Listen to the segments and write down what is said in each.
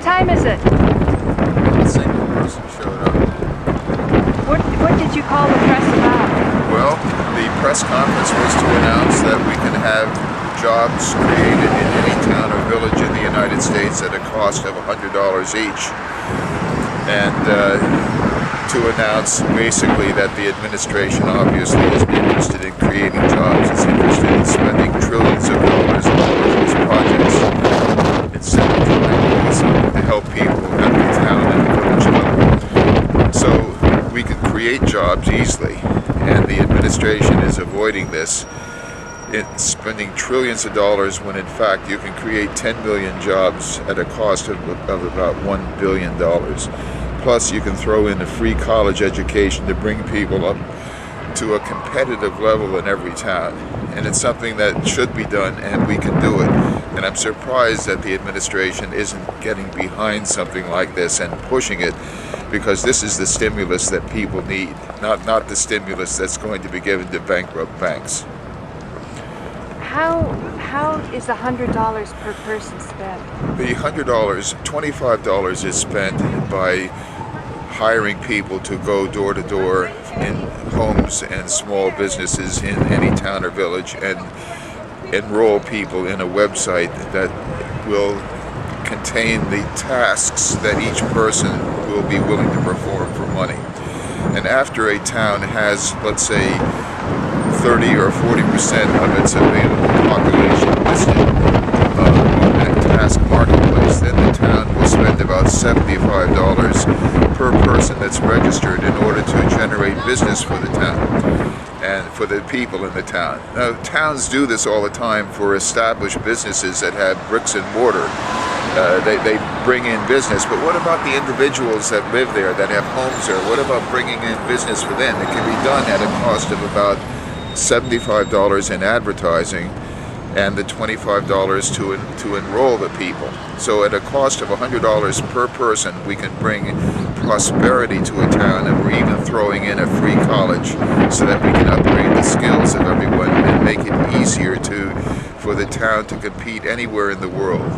time is it? A single person showed up. What did you call the press about? Well, the press conference was to announce that we can have jobs created in any town or village in the United States at a cost of $100 each. And to announce basically that the administration obviously isn't interested in creating jobs, it's interested in spending trillions of dollars on all of these projects instead of trying to do something to help people at the town and village level. So we can create jobs easily, and the administration is avoiding this. It's spending trillions of dollars when in fact you can create 10 million jobs at a cost of about $1 billion. Plus you can throw in a free college education to bring people up to a competitive level in every town. And it's something that should be done, and we can do it. And I'm surprised that the administration isn't getting behind something like this and pushing it, because this is the stimulus that people need, not the stimulus that's going to be given to bankrupt banks. How is $100 per person spent? The $100, $25 is spent by hiring people to go door to door in homes and small businesses in any town or village and enroll people in a website that will contain the tasks that each person will be willing to perform for money. And after a town has, let's say, 30 or 40% of its available population listed on that task marketplace, then the town will spend about $75 per person that's registered in order to generate business for the town and for the people in the town. Now, towns do this all the time for established businesses that have bricks and mortar. They bring in business, but what about the individuals that live there, that have homes there? What about bringing in business for them? It can be done at a cost of about $75 in advertising and the $25 to enroll the people. So at a cost of $100 per person, we can bring prosperity to a town, and we're even throwing in a free college so that we can upgrade the skills of everyone and make it easier for the town to compete anywhere in the world.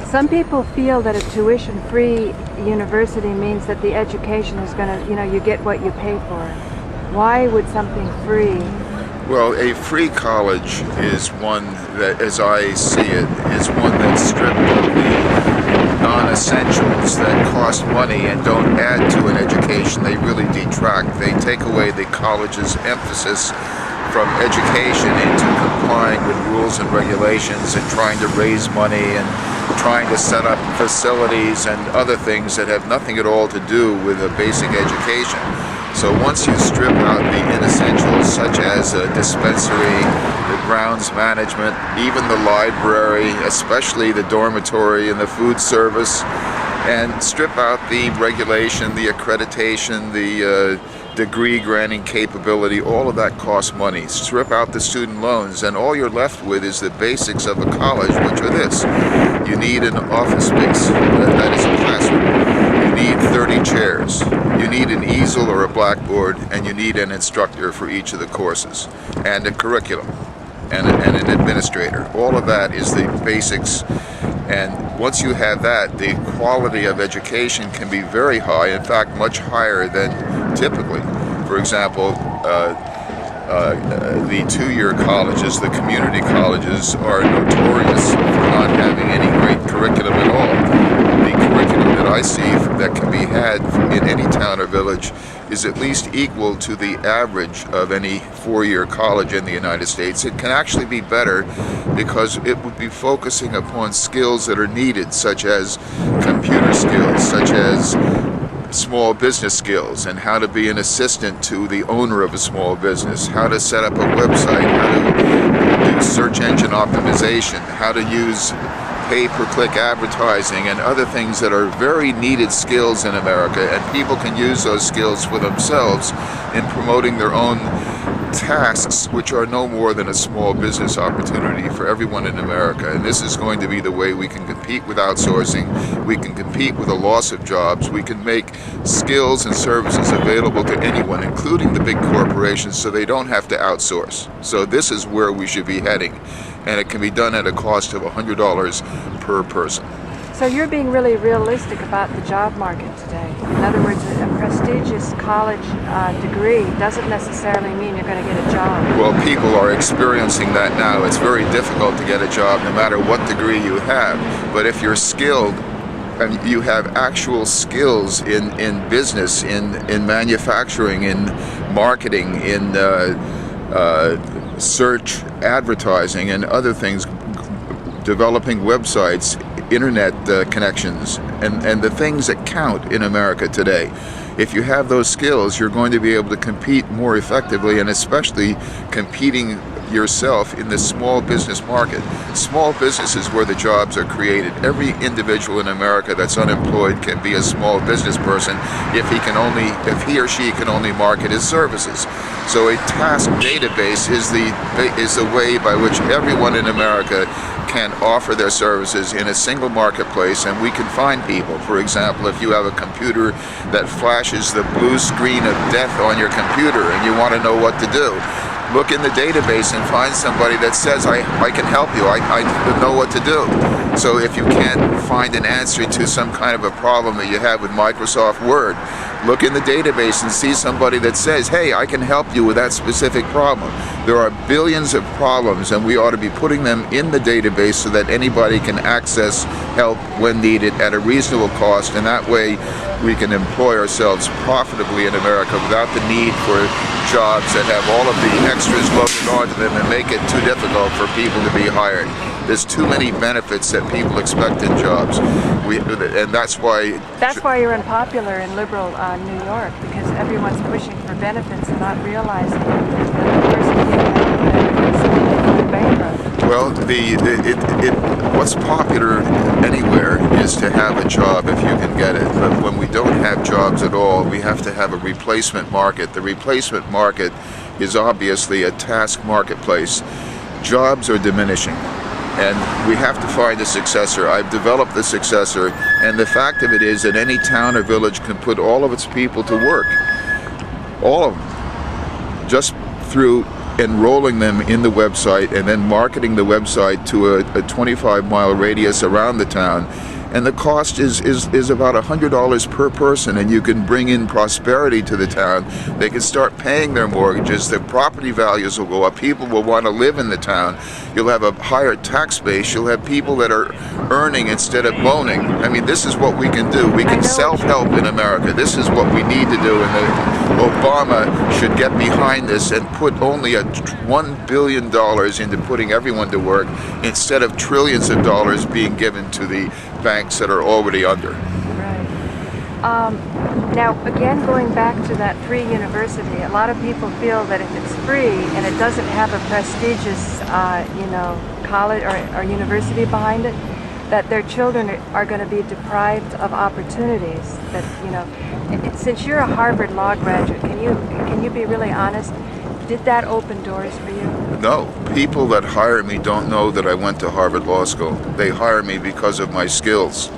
Some people feel that a tuition-free university means that the education is going to, you get what you pay for. Why would something free? Well, a free college is one that, as I see it, is one that's stripped of the non-essentials that cost money and don't add to an education. They really detract. They take away the college's emphasis from education into complying with rules and regulations and trying to raise money and trying to set up facilities and other things that have nothing at all to do with a basic education. So once you strip out the inessentials such as a dispensary, the grounds management, even the library, especially the dormitory and the food service, and strip out the regulation, the accreditation, the degree granting capability, all of that costs money. Strip out the student loans, and all you're left with is the basics of a college, which are this. You need an office space, that is a classroom. You need 30 chairs. You need an easel or a blackboard, and you need an instructor for each of the courses, and a curriculum, and an administrator. All of that is the basics. And once you have that, the quality of education can be very high, in fact, much higher than typically. For example, the two-year colleges, the community colleges, are notorious for not having any great curriculum at all. The curriculum that I see that can be had in any town or village is at least equal to the average of any four-year college in the United States. It can actually be better because it would be focusing upon skills that are needed, such as computer skills, such as small business skills, and how to be an assistant to the owner of a small business, how to set up a website, how to do search engine optimization, how to use pay-per-click advertising, and other things that are very needed skills in America, and people can use those skills for themselves in promoting their own tasks, which are no more than a small business opportunity for everyone in America. And this is going to be the way we can compete with outsourcing, we can compete with the loss of jobs, we can make skills and services available to anyone, including the big corporations, so they don't have to outsource. So this is where we should be heading, and it can be done at a cost of $100 per person. So you're being really realistic about the job market today. In other words, a prestigious college degree doesn't necessarily mean you're going to get a job. Well, people are experiencing that now. It's very difficult to get a job no matter what degree you have. But if you're skilled and you have actual skills in business, in manufacturing, in marketing, in search advertising and other things, developing websites, internet connections, and the things that count in America today. If you have those skills, you're going to be able to compete more effectively, and especially competing yourself in the small business market. Small business is where the jobs are created. Every individual in America that's unemployed can be a small business person if he or she can only market his services. So a task database is the way by which everyone in America can offer their services in a single marketplace, and we can find people. For example, if you have a computer that flashes the blue screen of death on your computer and you want to know what to do, look in the database and find somebody that says, I can help you, I know what to do. So if you can't find an answer to some kind of a problem that you have with Microsoft Word, look in the database and see somebody that says, hey, I can help you with that specific problem. There are billions of problems, and we ought to be putting them in the database so that anybody can access help when needed at a reasonable cost, and that way we can employ ourselves profitably in America without the need for jobs that have all of the extras loaded onto them and make it too difficult for people to be hired. There's too many benefits that people expect in jobs, and that's why you're unpopular in liberal New York, because everyone's pushing for benefits and not realizing that the person getting the benefits is going bankrupt. Well, what's popular anywhere is to have a job if you can get it. But when we don't have jobs at all, we have to have a replacement market. The replacement market is obviously a task marketplace. Jobs are diminishing, and we have to find a successor. I've developed the successor, and the fact of it is that any town or village can put all of its people to work. All of them. Just through enrolling them in the website and then marketing the website to a 25-mile radius around the town. And the cost is about $100 per person, and you can bring in prosperity to the town. They can start paying their mortgages, their property values will go up, people will want to live in the town. You'll have a higher tax base, you'll have people that are earning instead of loaning. I mean, this is what we can do. We can self-help in America. This is what we need to do, and Obama should get behind this and put only $1 billion into putting everyone to work instead of trillions of dollars being given to the banks that are already under. Right. Now, again, going back to that free university, a lot of people feel that if it's free and it doesn't have a prestigious, college or university behind it, that their children are going to be deprived of opportunities. That, since you're a Harvard law graduate, can you be really honest? Did that open doors for you? No. People that hire me don't know that I went to Harvard Law School. They hire me because of my skills.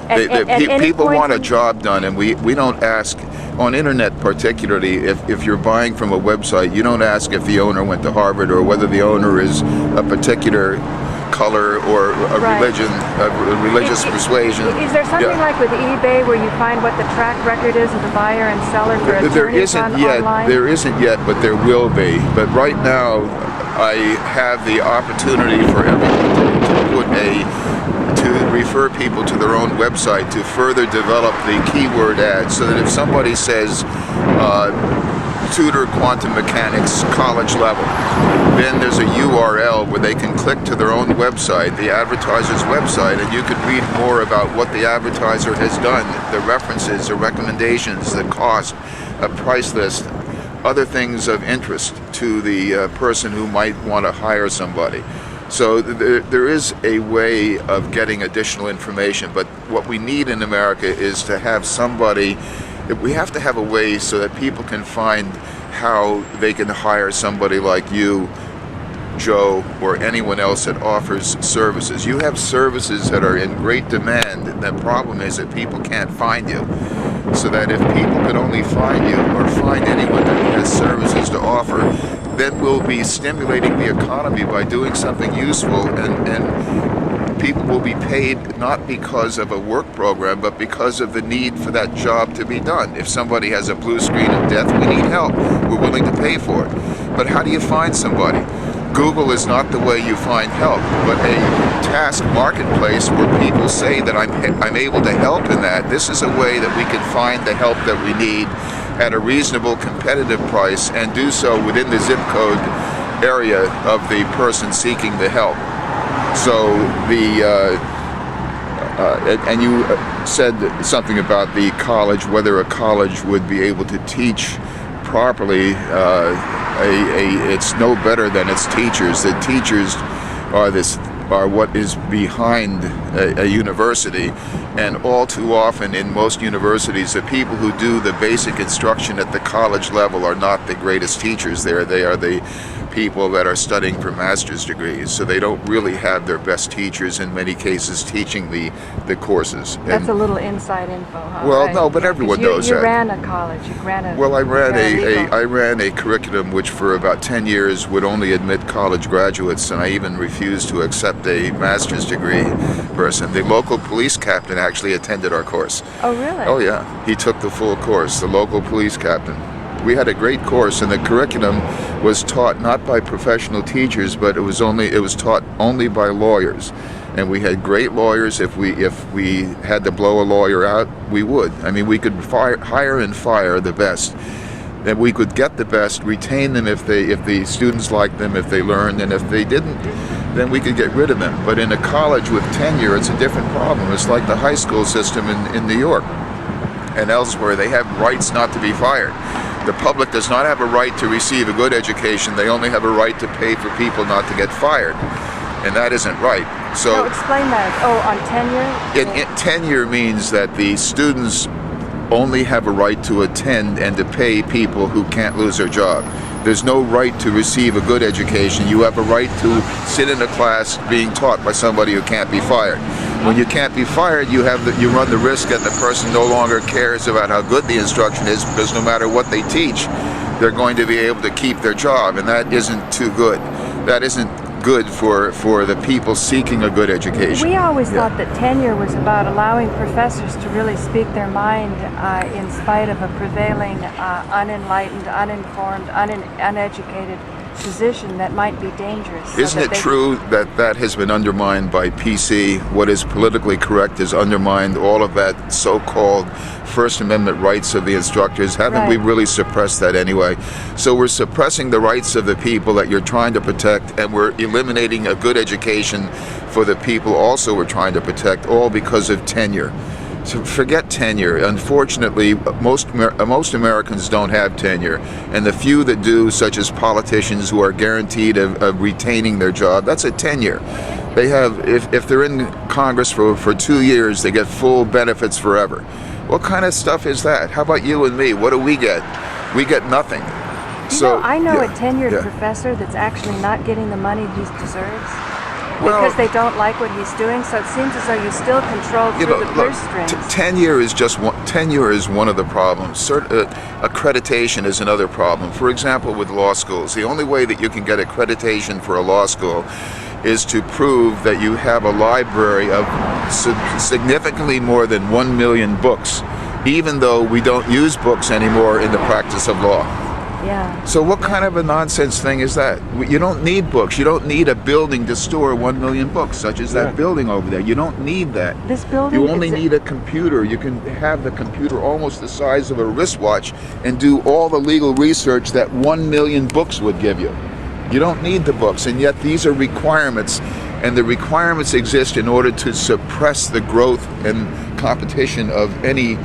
People want a job done, and we don't ask, on internet particularly, if you're buying from a website, you don't ask if the owner went to Harvard or whether the owner is a particular color or a religion, a religious persuasion. Is there something like with eBay where you find what the track record is of the buyer and seller for attorneys online? There isn't yet, but there will be. But right now, I have the opportunity for everyone to refer people to their own website to further develop the keyword ads, so that if somebody says tutor quantum mechanics college level, then there's a URL where they can click to their own website, the advertiser's website, and you can read more about what the advertiser has done, the references, the recommendations, the cost, a price list, other things of interest to the person who might want to hire somebody. So there is a way of getting additional information, but what we need in America is to have somebody. We have to have a way so that people can find how they can hire somebody like you, Joe, or anyone else that offers services. You have services that are in great demand. The problem is that people can't find you. So that if people could only find you or find anyone that has services to offer, then we'll be stimulating the economy by doing something useful, and people will be paid not because of a work program, but because of the need for that job to be done. If somebody has a blue screen of death, we need help. We're willing to pay for it. But how do you find somebody? Google is not the way you find help, but a task marketplace where people say that I'm able to help in that. This is a way that we can find the help that we need at a reasonable competitive price and do so within the zip code area of the person seeking the help. So and you said something about the college, whether a college would be able to teach properly. It's no better than its teachers. The teachers are what is behind a university, and all too often in most universities, the people who do the basic instruction at the college level are not the greatest teachers there. They are the people that are studying for master's degrees, so they don't really have their best teachers in many cases teaching the courses. That's a little inside info, huh? Well, right? no, but everyone knows that. You ran a college. You ran a. Well, I ran a curriculum which for about 10 years would only admit college graduates, and I even refused to accept a master's degree person. The local police captain actually attended our course. Oh, really? Oh, yeah. He took the full course, the local police captain. We had a great course, and the curriculum was taught not by professional teachers, but it was taught only by lawyers. And we had great lawyers. If we had to blow a lawyer out, we would. I mean, we could hire and fire the best. Then we could get the best, retain them if the students liked them, if they learned, and if they didn't, then we could get rid of them. But in a college with tenure, it's a different problem. It's like the high school system in New York and elsewhere. They have rights not to be fired. The public does not have a right to receive a good education. They only have a right to pay for people not to get fired. And that isn't right. So explain that. Oh, on tenure? Tenure means that the students only have a right to attend and to pay people who can't lose their job. There's no right to receive a good education. You have a right to sit in a class being taught by somebody who can't be fired. When you can't be fired, you run the risk that the person no longer cares about how good the instruction is, because no matter what they teach, they're going to be able to keep their job, and that isn't too good. That isn't good for the people seeking a good education. We always thought that tenure was about allowing professors to really speak their mind in spite of a prevailing unenlightened, uninformed, uneducated position that might be dangerous. Isn't it true that has been undermined by PC? What is politically correct is undermined. All of that so-called First Amendment rights of the instructors. Haven't we really suppressed that anyway? So we're suppressing the rights of the people that you're trying to protect, and we're eliminating a good education for the people also we're trying to protect, all because of tenure. So forget tenure. Unfortunately, most Americans don't have tenure, and the few that do, such as politicians who are guaranteed of retaining their job, that's a tenure. They have, if they're in Congress for 2 years, they get full benefits forever. What kind of stuff is that? How about you and me? What do we get? We get nothing. I know a tenured professor that's actually not getting the money he deserves. Because they don't like what he's doing, so it seems as though you still control through the purse strings. Tenure is one of the problems. Accreditation is another problem. For example, with law schools, the only way that you can get accreditation for a law school is to prove that you have a library of significantly more than 1 million books, even though we don't use books anymore in the practice of law. Yeah. So what kind of a nonsense thing is that? You don't need books. You don't need a building to store 1 million books, such as that building over there. You don't need that. This building. You only need a computer. You can have the computer almost the size of a wristwatch and do all the legal research that 1 million books would give you. You don't need the books, and yet these are requirements, and the requirements exist in order to suppress the growth and competition of any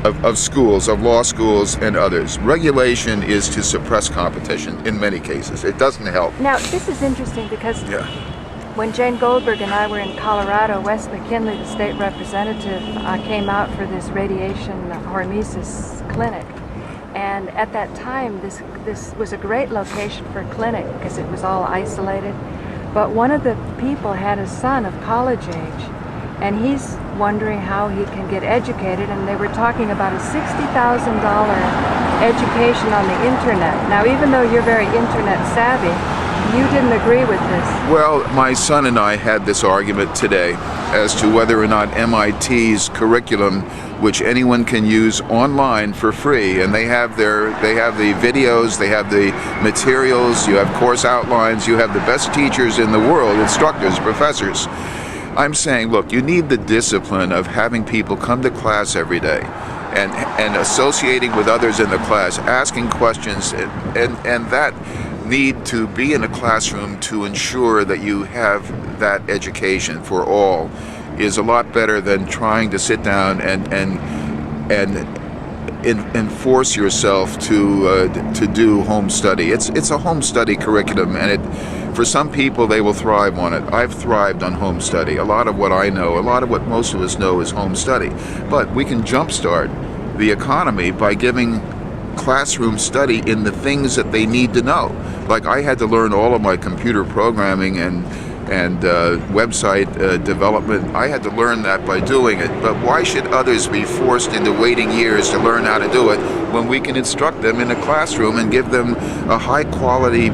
of schools, of law schools and others. Regulation is to suppress competition in many cases. It doesn't help. Now, this is interesting because when Jane Goldberg and I were in Colorado, Wes McKinley, the state representative, came out for this radiation hormesis clinic. And at that time, this was a great location for a clinic because it was all isolated. But one of the people had a son of college age, and he's wondering how he can get educated, and they were talking about a $60,000 education on the internet. Now, even though you're very internet savvy, you didn't agree with this. Well, my son and I had this argument today as to whether or not MIT's curriculum, which anyone can use online for free, and they have the videos, they have the materials, you have course outlines, you have the best teachers in the world, instructors, professors. I'm saying, look, you need the discipline of having people come to class every day and associating with others in the class, asking questions, and that need to be in a classroom to ensure that you have that education for all is a lot better than trying to sit down and force yourself to do home study. It's a home study curriculum, and for some people they will thrive on it. I've thrived on home study. A lot of what I know, a lot of what most of us know is home study. But we can jumpstart the economy by giving classroom study in the things that they need to know. Like I had to learn all of my computer programming and website development. I had to learn that by doing it. But why should others be forced into waiting years to learn how to do it when we can instruct them in a classroom and give them a high quality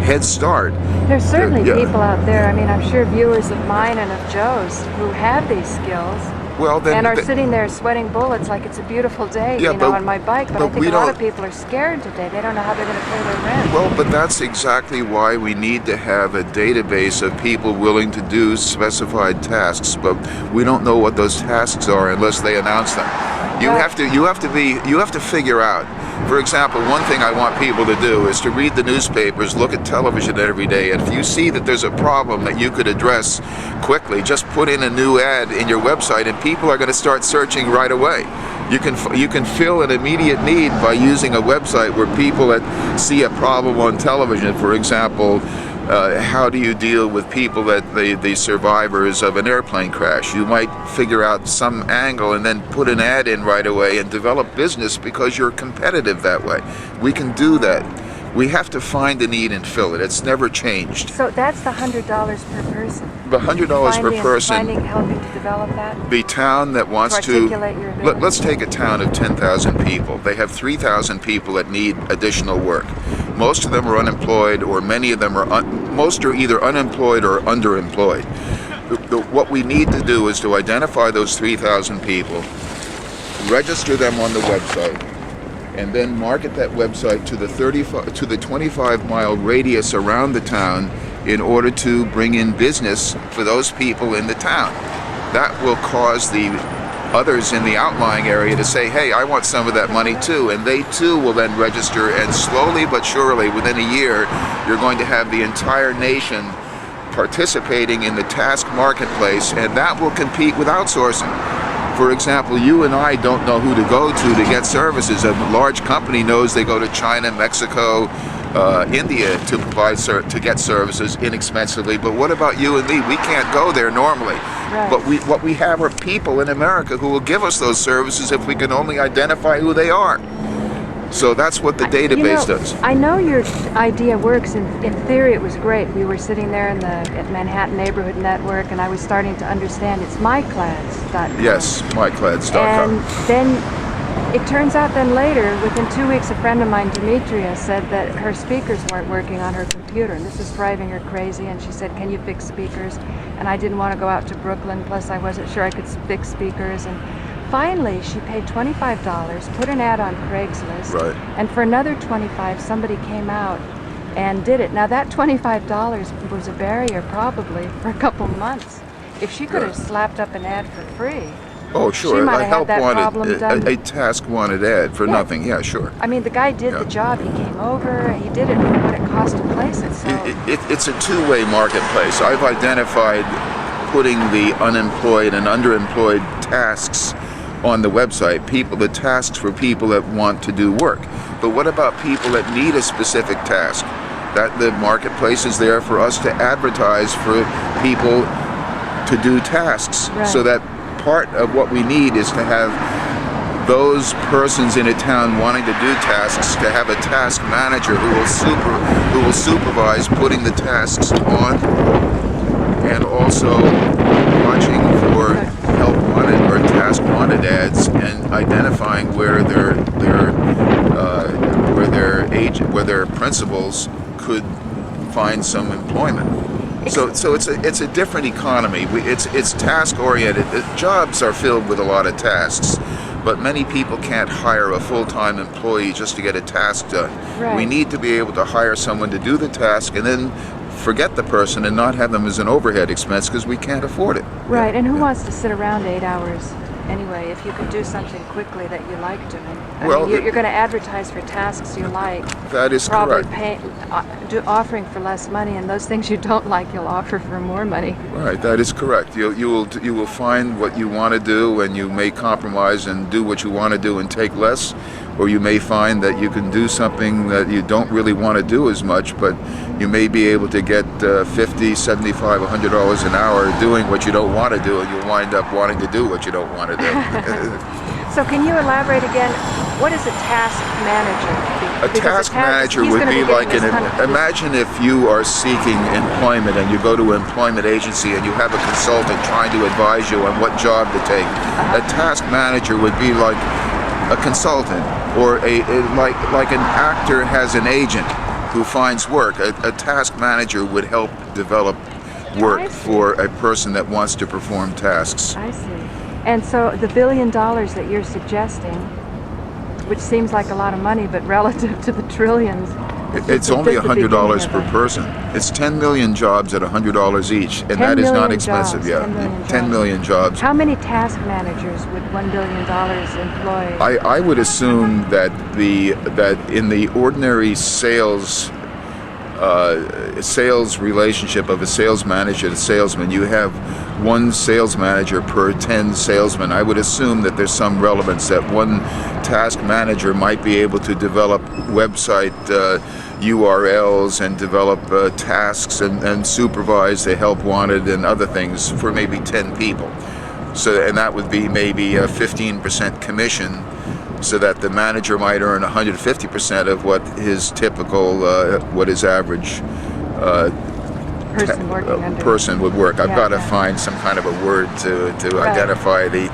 head start? There's certainly people out there, I mean, I'm sure viewers of mine and of Joe's who have these skills. Well, then, and are sitting there sweating bullets like it's a beautiful day, on my bike. But I think a lot of people are scared today. They don't know how they're going to pay their rent. Well, but that's exactly why we need to have a database of people willing to do specified tasks. But we don't know what those tasks are unless they announce them. You have to figure out. For example, one thing I want people to do is to read the newspapers, look at television every day, and if you see that there's a problem that you could address quickly, just put in a new ad in your website and people are going to start searching right away. You can fill an immediate need by using a website where people that see a problem on television, for example, how do you deal with people that the survivors of an airplane crash? You might figure out some angle and then put an ad in right away and develop business because you're competitive that way. We can do that. We have to find the need and fill it. It's never changed. So that's the $100 per person. The $100 per person. Helping to develop that. The town that wants to. Let's take a town of 10,000 people. They have 3,000 people that need additional work. Most of them are unemployed, or many of them are. Most are either unemployed or underemployed. What we need to do is to identify those 3,000 people, register them on the website, and then market that website to the 25-mile radius around the town in order to bring in business for those people in the town. That will cause the others in the outlying area to say, hey, I want some of that money too, and they too will then register, and slowly but surely within a year you're going to have the entire nation participating in the task marketplace, and that will compete with outsourcing. For example, you and I don't know who to go to get services. A large company knows they go to China, Mexico, India to get services inexpensively. But what about you and me? We can't go there normally. Right. But what we have are people in America who will give us those services if we can only identify who they are. So that's what the database does. I know your idea works. In theory, it was great. We were sitting there at Manhattan Neighborhood Network, and I was starting to understand it's myclads.com. Yes, myclads.com. And then it turns out then later, within 2 weeks, a friend of mine, Demetria, said that her speakers weren't working on her computer, and this was driving her crazy, and she said, can you fix speakers? And I didn't want to go out to Brooklyn, plus I wasn't sure I could fix speakers. And finally, she paid $25, put an ad on Craigslist, right. And for another $25, somebody came out and did it. Now that $25 was a barrier probably for a couple months. If she could have slapped up an ad for free, oh sure, she might a have had that problem done. A task wanted ad for nothing. Yeah, sure. I mean, the guy did the job. He came over. He did it for what it cost to place it. So it's a two-way marketplace. I've identified putting the unemployed and underemployed tasks on the website, the tasks for people that want to do work. But what about people that need a specific task? That the marketplace is there for us to advertise for people to do tasks. Right. So that part of what we need is to have those persons in a town wanting to do tasks, to have a task manager who will supervise putting the tasks on, and also watching for help wanted or task wanted ads and identifying where their principals could find some employment. So it's a different economy. It's task oriented. Jobs are filled with a lot of tasks, but many people can't hire a full-time employee just to get a task done. Right. We need to be able to hire someone to do the task and then forget the person and not have them as an overhead expense because we can't afford it. Right, and who wants to sit around 8 hours anyway if you could do something quickly that you like doing? I mean, you're going to advertise for tasks you like. That is probably correct. Offering for less money, and those things you don't like, you'll offer for more money. Right, that is correct. You will find what you want to do, and you may compromise and do what you want to do and take less, or you may find that you can do something that you don't really want to do as much, but you may be able to get $50, $75, $100 an hour doing what you don't want to do, and you'll wind up wanting to do what you don't want to do. So can you elaborate again? What is a task manager? A task manager would be like imagine if you are seeking employment and you go to an employment agency and you have a consultant trying to advise you on what job to take. A task manager would be like a consultant, or like an actor has an agent who finds work. A task manager would help develop work for a person that wants to perform tasks. I see. And so the $1 billion that you're suggesting, which seems like a lot of money, but relative to the trillions, it's only $100 per person. It's 10 million jobs at $100 each, and that is not expensive. Jobs, yeah, 10 million jobs. How many task managers would $1 billion employ? I would assume that in the ordinary sales relationship of a sales manager to salesman, you have one sales manager per 10 salesmen. I would assume that there's some relevance that one task manager might be able to develop website URLs and develop tasks and supervise the help wanted and other things for maybe 10 people. So, and that would be maybe a 15% commission, so that the manager might earn 150% of what his typical, what his average person would work. I've got to find some kind of a word to identify the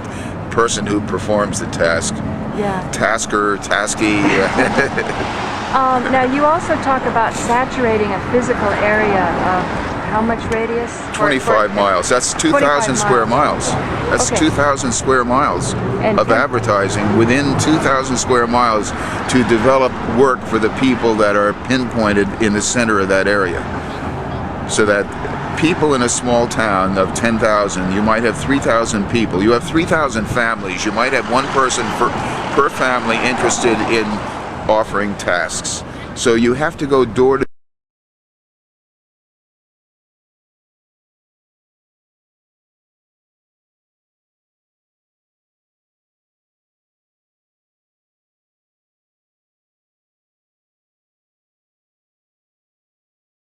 person who performs the task. Yeah. Tasker, tasky. Now you also talk about saturating a physical area of how much radius? 25 miles. That's 2,000 square miles. That's 2,000 square miles of advertising within 2,000 square miles to develop work for the people that are pinpointed in the center of that area. So that people in a small town of 10,000, you might have 3,000 people. You have 3,000 families. You might have one person per family interested in offering tasks. So you have to go door to